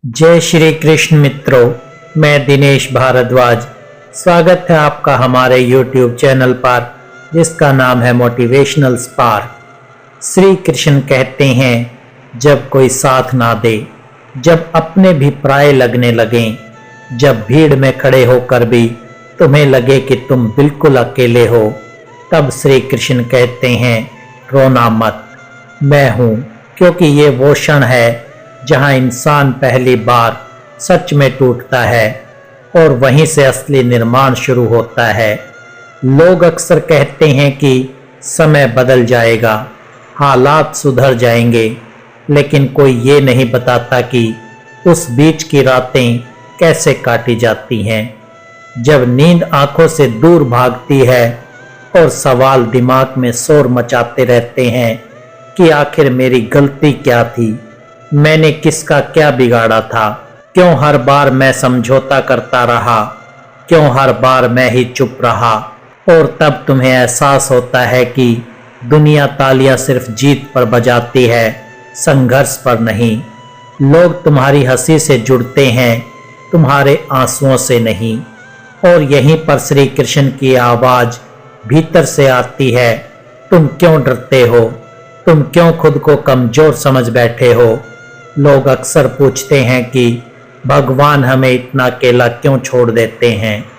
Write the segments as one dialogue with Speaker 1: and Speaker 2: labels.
Speaker 1: जय श्री कृष्ण मित्रों, मैं दिनेश भारद्वाज। स्वागत है आपका हमारे YouTube चैनल पर, जिसका नाम है मोटिवेशनल स्पार्क। श्री कृष्ण कहते हैं, जब कोई साथ ना दे, जब अपने भी पराये लगने लगें, जब भीड़ में खड़े होकर भी तुम्हें लगे कि तुम बिल्कुल अकेले हो, तब श्री कृष्ण कहते हैं, रोना मत, मैं हूँ। क्योंकि ये वो क्षण है जहाँ इंसान पहली बार सच में टूटता है और वहीं से असली निर्माण शुरू होता है। लोग अक्सर कहते हैं कि समय बदल जाएगा, हालात सुधर जाएंगे, लेकिन कोई ये नहीं बताता कि उस बीच की रातें कैसे काटी जाती हैं। जब नींद आंखों से दूर भागती है और सवाल दिमाग में शोर मचाते रहते हैं कि आखिर मेरी गलती क्या थी, मैंने किसका क्या बिगाड़ा था, क्यों हर बार मैं समझौता करता रहा, क्यों हर बार मैं ही चुप रहा। और तब तुम्हें एहसास होता है कि दुनिया तालियां सिर्फ जीत पर बजाती है, संघर्ष पर नहीं। लोग तुम्हारी हंसी से जुड़ते हैं, तुम्हारे आंसुओं से नहीं। और यहीं पर श्री कृष्ण की आवाज भीतर से आती है, तुम क्यों डरते हो, तुम क्यों खुद को कमजोर समझ बैठे हो। लोग अक्सर पूछते हैं कि भगवान हमें इतना अकेला क्यों छोड़ देते हैं,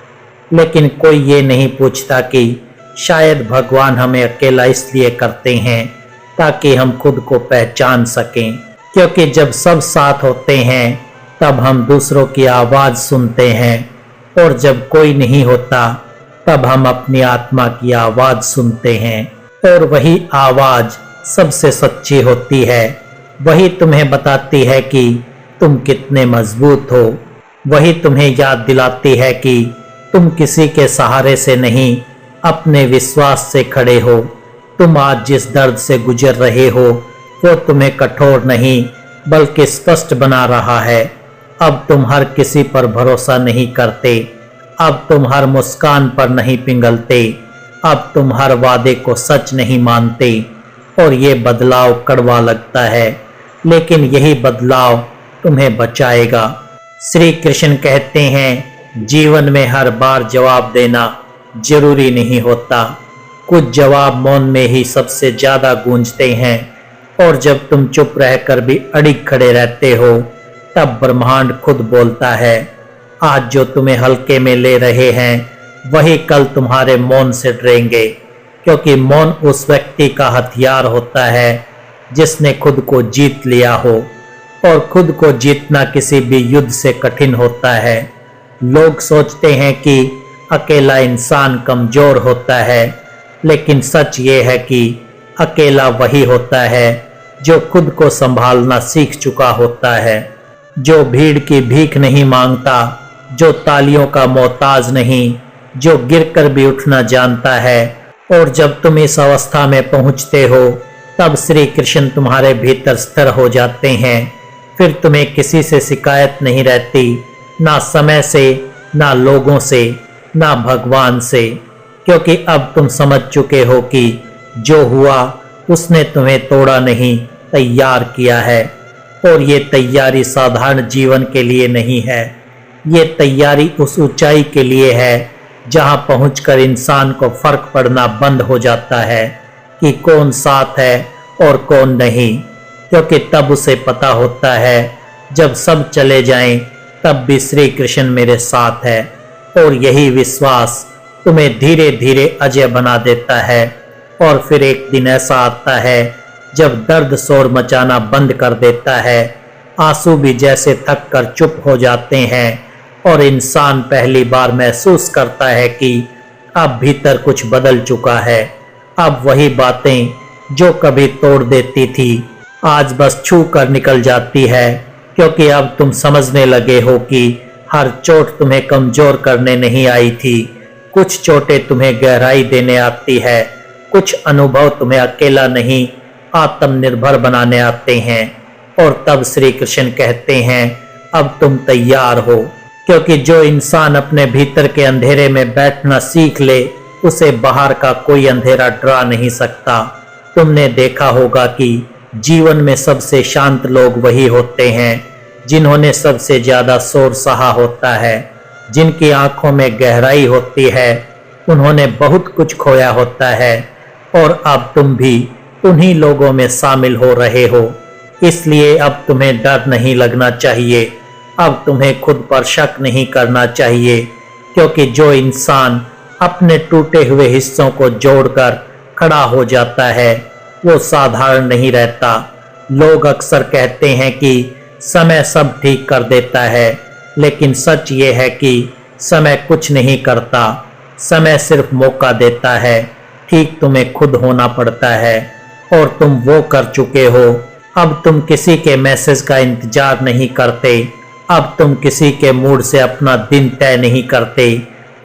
Speaker 1: लेकिन कोई ये नहीं पूछता कि शायद भगवान हमें अकेला इसलिए करते हैं ताकि हम खुद को पहचान सकें। क्योंकि जब सब साथ होते हैं तब हम दूसरों की आवाज़ सुनते हैं, और जब कोई नहीं होता तब हम अपनी आत्मा की आवाज़ सुनते हैं। और वही आवाज़ सबसे सच्ची होती है, वही तुम्हें बताती है कि तुम कितने मजबूत हो, वही तुम्हें याद दिलाती है कि तुम किसी के सहारे से नहीं, अपने विश्वास से खड़े हो। तुम आज जिस दर्द से गुजर रहे हो वो तुम्हें कठोर नहीं बल्कि स्पष्ट बना रहा है। अब तुम हर किसी पर भरोसा नहीं करते, अब तुम हर मुस्कान पर नहीं पिघलते, अब तुम हर वादे को सच नहीं मानते। और ये बदलाव कड़वा लगता है, लेकिन यही बदलाव तुम्हें बचाएगा। श्री कृष्ण कहते हैं, जीवन में हर बार जवाब देना जरूरी नहीं होता, कुछ जवाब मौन में ही सबसे ज्यादा गूंजते हैं। और जब तुम चुप रहकर भी अड़िग खड़े रहते हो, तब ब्रह्मांड खुद बोलता है। आज जो तुम्हें हल्के में ले रहे हैं, वही कल तुम्हारे मौन से डरेंगे। क्योंकि मौन उस व्यक्ति का हथियार होता है जिसने खुद को जीत लिया हो, और खुद को जीतना किसी भी युद्ध से कठिन होता है। लोग सोचते हैं कि अकेला इंसान कमजोर होता है, लेकिन सच ये है कि अकेला वही होता है जो खुद को संभालना सीख चुका होता है, जो भीड़ की भीख नहीं मांगता, जो तालियों का मोहताज नहीं, जो गिरकर भी उठना जानता है। और जब तुम इस अवस्था में पहुंचते हो, तब श्री कृष्ण तुम्हारे भीतर स्थिर हो जाते हैं। फिर तुम्हें किसी से शिकायत नहीं रहती, ना समय से, ना लोगों से, ना भगवान से। क्योंकि अब तुम समझ चुके हो कि जो हुआ उसने तुम्हें तोड़ा नहीं, तैयार किया है। और ये तैयारी साधारण जीवन के लिए नहीं है, ये तैयारी उस ऊंचाई के लिए है जहां पहुंचकर इंसान को फर्क पड़ना बंद हो जाता है कि कौन साथ है और कौन नहीं। क्योंकि तब उसे पता होता है, जब सब चले जाएं तब भी श्री कृष्ण मेरे साथ है। और यही विश्वास तुम्हें धीरे धीरे अजय बना देता है। और फिर एक दिन ऐसा आता है जब दर्द शोर मचाना बंद कर देता है, आंसू भी जैसे थक कर चुप हो जाते हैं, और इंसान पहली बार महसूस करता है कि अब भीतर कुछ बदल चुका है। अब वही बातें जो कभी तोड़ देती थी, आज बस छू कर निकल जाती है। क्योंकि अब तुम समझने लगे हो कि हर चोट तुम्हें कमजोर करने नहीं आई थी, कुछ चोटें तुम्हें गहराई देने आती है, कुछ अनुभव तुम्हें अकेला नहीं, आत्मनिर्भर बनाने आते हैं। और तब श्री कृष्ण कहते हैं, अब तुम तैयार हो। क्योंकि जो इंसान अपने भीतर के अंधेरे में बैठना सीख ले, उसे बाहर का कोई अंधेरा डरा नहीं सकता। तुमने देखा होगा कि जीवन में सबसे शांत लोग वही होते हैं जिन्होंने सबसे ज्यादा शोर सहा होता है, जिनकी आंखों में गहराई होती है, उन्होंने बहुत कुछ खोया होता है और अब तुम भी उन्हीं लोगों में शामिल हो रहे हो। इसलिए अब तुम्हें डर नहीं लगना चाहिए, अब तुम्हें खुद पर शक नहीं करना चाहिए, क्योंकि जो इंसान अपने टूटे हुए हिस्सों को जोड़कर खड़ा हो जाता है वो साधारण नहीं रहता। लोग अक्सर कहते हैं कि समय सब ठीक कर देता है, लेकिन सच ये है कि समय कुछ नहीं करता। समय सिर्फ मौका देता है, ठीक तुम्हें खुद होना पड़ता है और तुम वो कर चुके हो। अब तुम किसी के मैसेज का इंतजार नहीं करते, अब तुम किसी के मूड से अपना दिन तय नहीं करते,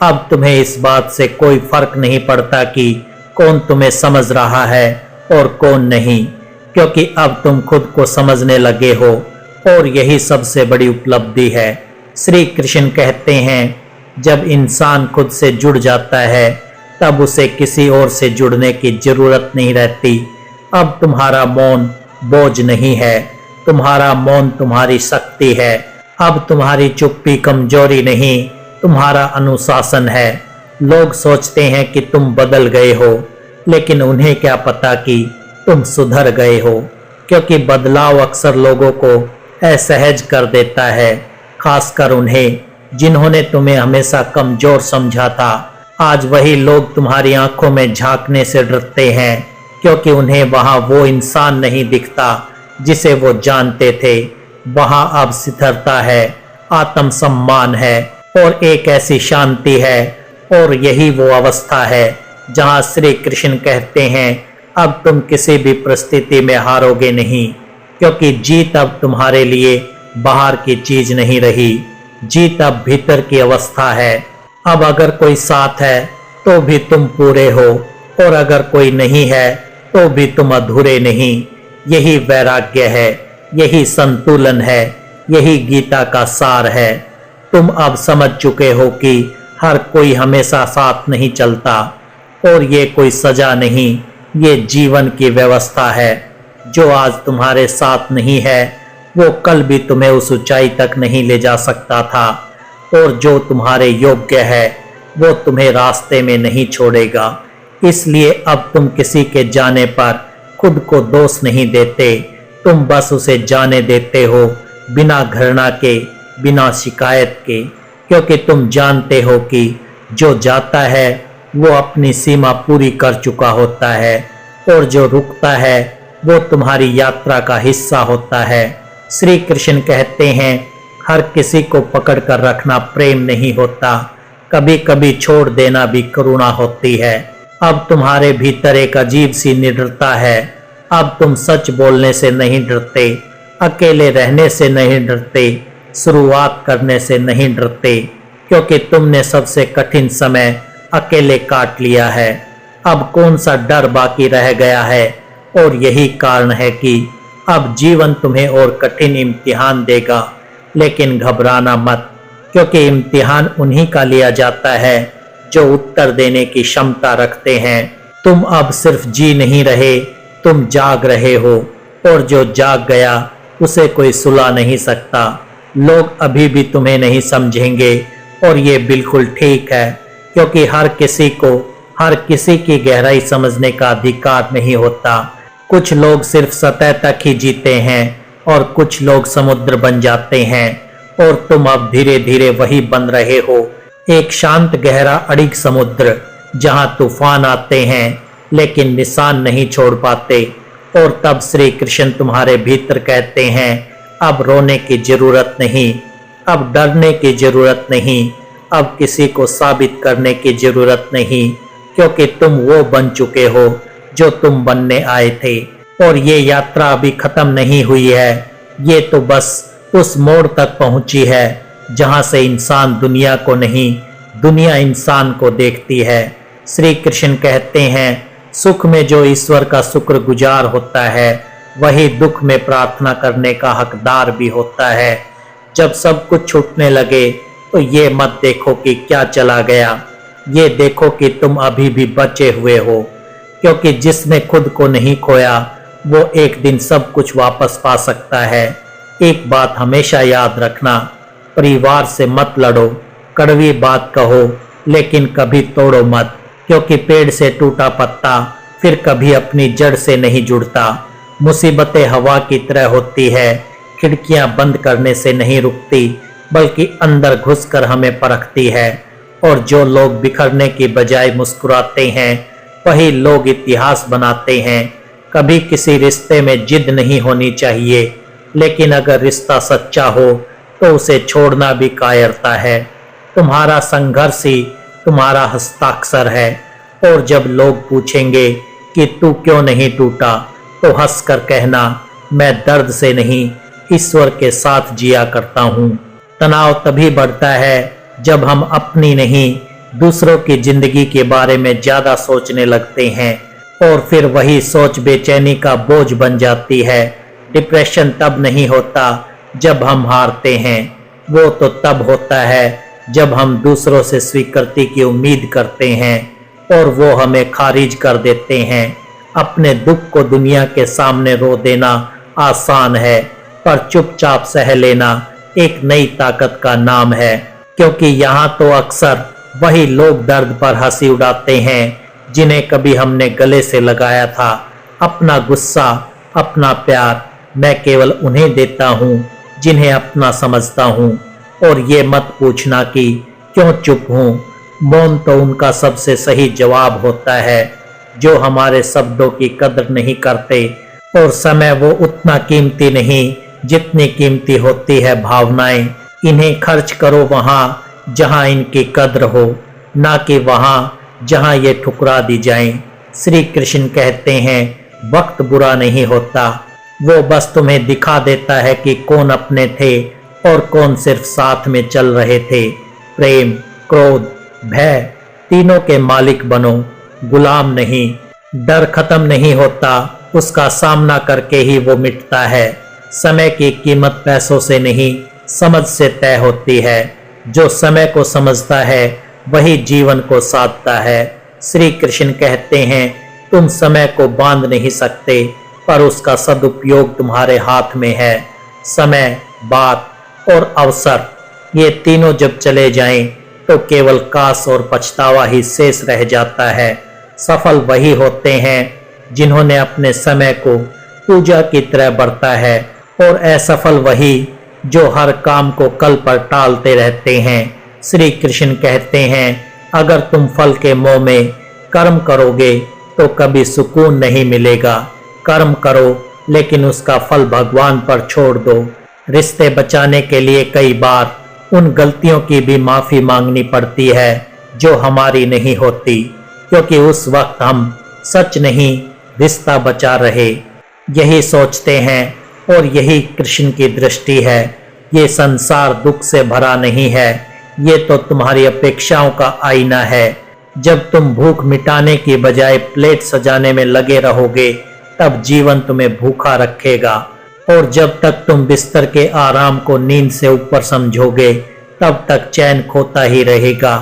Speaker 1: अब तुम्हें इस बात से कोई फर्क नहीं पड़ता कि कौन तुम्हें समझ रहा है और कौन नहीं, क्योंकि अब तुम खुद को समझने लगे हो और यही सबसे बड़ी उपलब्धि है। श्री कृष्ण कहते हैं, जब इंसान खुद से जुड़ जाता है तब उसे किसी और से जुड़ने की जरूरत नहीं रहती। अब तुम्हारा मौन बोझ नहीं है, तुम्हारा मौन तुम्हारी शक्ति है। अब तुम्हारी चुप्पी कमजोरी नहीं, तुम्हारा अनुशासन है। लोग सोचते हैं कि तुम बदल गए हो, लेकिन उन्हें क्या पता कि तुम सुधर गए हो, क्योंकि बदलाव अक्सर लोगों को असहज कर देता है, खासकर उन्हें जिन्होंने तुम्हें हमेशा कमजोर समझा था। आज वही लोग तुम्हारी आंखों में झांकने से डरते हैं, क्योंकि उन्हें वहां वो इंसान नहीं दिखता जिसे वो जानते थे। वहां अब स्थिरता है, आत्मसम्मान है और एक ऐसी शांति है, और यही वो अवस्था है जहां श्री कृष्ण कहते हैं, अब तुम किसी भी परिस्थिति में हारोगे नहीं, क्योंकि जीत अब तुम्हारे लिए बाहर की चीज नहीं रही, जीत अब भीतर की अवस्था है। अब अगर कोई साथ है तो भी तुम पूरे हो, और अगर कोई नहीं है तो भी तुम अधूरे नहीं। यही वैराग्य है, यही संतुलन है, यही गीता का सार है। तुम अब समझ चुके हो कि हर कोई हमेशा साथ नहीं चलता, और ये कोई सजा नहीं, ये जीवन की व्यवस्था है। जो आज तुम्हारे साथ नहीं है वो कल भी तुम्हें उस ऊंचाई तक नहीं ले जा सकता था, और जो तुम्हारे योग्य है वो तुम्हें रास्ते में नहीं छोड़ेगा। इसलिए अब तुम किसी के जाने पर खुद को दोष नहीं देते, तुम बस उसे जाने देते हो, बिना घृणा के, बिना शिकायत के, क्योंकि तुम जानते हो कि जो जाता है वो अपनी सीमा पूरी कर चुका होता है, और जो रुकता है वो तुम्हारी यात्रा का हिस्सा होता है। श्री कृष्ण कहते हैं, हर किसी को पकड़ कर रखना प्रेम नहीं होता, कभी कभी छोड़ देना भी करुणा होती है। अब तुम्हारे भीतर एक अजीब सी निडरता है। अब तुम सच बोलने से नहीं डरते, अकेले रहने से नहीं डरते, शुरुआत करने से नहीं डरते, क्योंकि तुमने सबसे कठिन समय अकेले काट लिया है। अब कौन सा डर बाकी रह गया है, और यही कारण है कि अब जीवन तुम्हें और कठिन इम्तिहान देगा। लेकिन घबराना मत, क्योंकि इम्तिहान उन्हीं का लिया जाता है जो उत्तर देने की क्षमता रखते हैं। तुम अब सिर्फ जी नहीं रहे, तुम जाग रहे हो, और जो जाग गया उसे कोई सुला नहीं सकता। लोग अभी भी तुम्हें नहीं समझेंगे, और ये बिल्कुल ठीक है, क्योंकि हर किसी को हर किसी की गहराई समझने का अधिकार नहीं होता। कुछ लोग सिर्फ सतह तक ही जीते हैं, और कुछ लोग समुद्र बन जाते हैं, और तुम अब धीरे धीरे वही बन रहे हो, एक शांत गहरा अड़िग समुद्र जहां तूफान आते हैं लेकिन निशान नहीं छोड़ पाते। और तब श्री कृष्ण तुम्हारे भीतर कहते हैं, अब रोने की जरूरत नहीं, अब डरने की जरूरत नहीं, अब किसी को साबित करने की जरूरत नहीं, क्योंकि तुम वो बन चुके हो जो तुम बनने आए थे। और ये यात्रा अभी खत्म नहीं हुई है, ये तो बस उस मोड़ तक पहुंची है जहां से इंसान दुनिया को नहीं, दुनिया इंसान को देखती है। श्री कृष्ण कहते हैं, सुख में जो ईश्वर का शुक्रगुजार होता है वही दुख में प्रार्थना करने का हकदार भी होता है। जब सब कुछ छूटने लगे तो ये मत देखो कि क्या चला गया, ये देखो कि तुम अभी भी बचे हुए हो, क्योंकि जिसने खुद को नहीं खोया वो एक दिन सब कुछ वापस पा सकता है। एक बात हमेशा याद रखना, परिवार से मत लड़ो, कड़वी बात कहो लेकिन कभी तोड़ो मत, क्योंकि पेड़ से टूटा पत्ता फिर कभी अपनी जड़ से नहीं जुड़ता। मुसीबतें हवा की तरह होती है, खिड़कियां बंद करने से नहीं रुकती बल्कि अंदर घुसकर हमें परखती है। और जो लोग बिखरने की बजाय मुस्कुराते हैं वही लोग इतिहास बनाते हैं। कभी किसी रिश्ते में जिद नहीं होनी चाहिए, लेकिन अगर रिश्ता सच्चा हो तो उसे छोड़ना भी कायरता है। तुम्हारा संघर्ष ही तुम्हारा हस्ताक्षर है। और जब लोग पूछेंगे कि तू क्यों नहीं टूटा, तो हंसकर कहना, मैं दर्द से नहीं ईश्वर के साथ जिया करता हूँ। तनाव तभी बढ़ता है जब हम अपनी नहीं दूसरों की जिंदगी के बारे में ज्यादा सोचने लगते हैं, और फिर वही सोच बेचैनी का बोझ बन जाती है। डिप्रेशन तब नहीं होता जब हम हारते हैं, वो तो तब होता है जब हम दूसरों से स्वीकृति की उम्मीद करते हैं और वो हमें खारिज कर देते हैं। अपने दुख को दुनिया के सामने रो देना आसान है, पर चुपचाप सह लेना एक नई ताकत का नाम है। क्योंकि यहाँ तो अक्सर वही लोग दर्द पर हंसी उड़ाते हैं जिन्हें कभी हमने गले से लगाया था। अपना गुस्सा, अपना प्यार मैं केवल उन्हें देता हूँ जिन्हें अपना समझता हूँ। और ये मत पूछना कि क्यों चुप हूँ, मौन तो उनका सबसे सही जवाब होता है जो हमारे शब्दों की कदर नहीं करते। और समय वो उतना कीमती नहीं जितनी कीमती होती है भावनाएं। इन्हें खर्च करो वहां जहां इनकी कद्र हो, ना कि वहां जहां ये ठुकरा दी जाएं। श्री कृष्ण कहते हैं, वक्त बुरा नहीं होता, वो बस तुम्हें दिखा देता है कि कौन अपने थे और कौन सिर्फ साथ में चल रहे थे। प्रेम, क्रोध, भय तीनों के मालिक बनो, गुलाम नहीं। डर खत्म नहीं होता, उसका सामना करके ही वो मिटता है। समय की कीमत पैसों से नहीं समझ से तय होती है। जो समय को समझता है वही जीवन को साधता है। श्री कृष्ण कहते हैं, तुम समय को बांध नहीं सकते, पर उसका सदुपयोग तुम्हारे हाथ में है। समय, बात और अवसर, ये तीनों जब चले जाएं तो केवल कास और पछतावा ही शेष रह जाता है। सफल वही होते हैं जिन्होंने अपने समय को पूजा की तरह बरता है, और असफल वही जो हर काम को कल पर टालते रहते हैं। श्री कृष्ण कहते हैं, अगर तुम फल के मोह में कर्म करोगे तो कभी सुकून नहीं मिलेगा। कर्म करो लेकिन उसका फल भगवान पर छोड़ दो। रिश्ते बचाने के लिए कई बार उन गलतियों की भी माफी मांगनी पड़ती है जो हमारी नहीं होती, क्योंकि उस वक्त हम सच नहीं रिश्ता बचा रहे। यही सोचते हैं और यही कृष्ण की दृष्टि है। ये संसार दुख से भरा नहीं है, ये तो तुम्हारी अपेक्षाओं का आईना है। जब तुम भूख मिटाने की बजाय प्लेट सजाने में लगे रहोगे तब जीवन तुम्हें भूखा रखेगा, और जब तक तुम बिस्तर के आराम को नींद से ऊपर समझोगे तब तक चैन खोता ही रहेगा।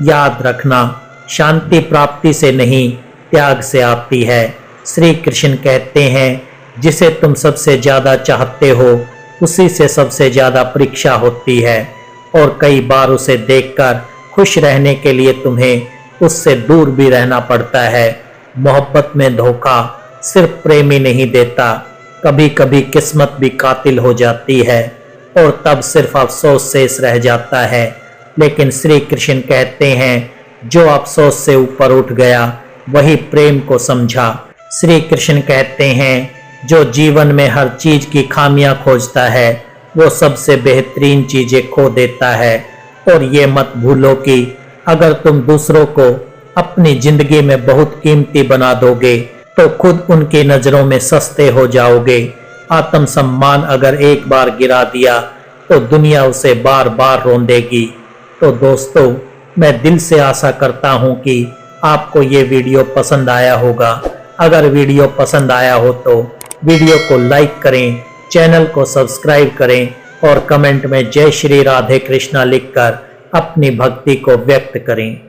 Speaker 1: याद रखना, शांति प्राप्ति से नहीं त्याग से आती है। श्री कृष्ण कहते हैं, जिसे तुम सबसे ज्यादा चाहते हो उसी से सबसे ज्यादा परीक्षा होती है, और कई बार उसे देखकर खुश रहने के लिए तुम्हें उससे दूर भी रहना पड़ता है। मोहब्बत में धोखा सिर्फ प्रेमी नहीं देता, कभी कभी किस्मत भी कातिल हो जाती है, और तब सिर्फ अफसोस शेष रह जाता है। लेकिन श्री कृष्ण कहते हैं, जो अफसोस से ऊपर उठ गया वही प्रेम को समझा। श्री कृष्ण कहते हैं, जो जीवन में हर चीज की खामियां खोजता है वो सबसे बेहतरीन चीजें खो देता है। और ये मत भूलो कि अगर तुम दूसरों को अपनी जिंदगी में बहुत कीमती बना दोगे तो खुद उनकी नजरों में सस्ते हो जाओगे। आत्मसम्मान अगर एक बार गिरा दिया तो दुनिया उसे बार बार रोंदेगी। तो दोस्तों, मैं दिल से आशा करता हूं कि आपको ये वीडियो पसंद आया होगा। अगर वीडियो पसंद आया हो तो वीडियो को लाइक करें, चैनल को सब्सक्राइब करें और कमेंट में जय श्री राधे कृष्णा लिखकर अपनी भक्ति को व्यक्त करें।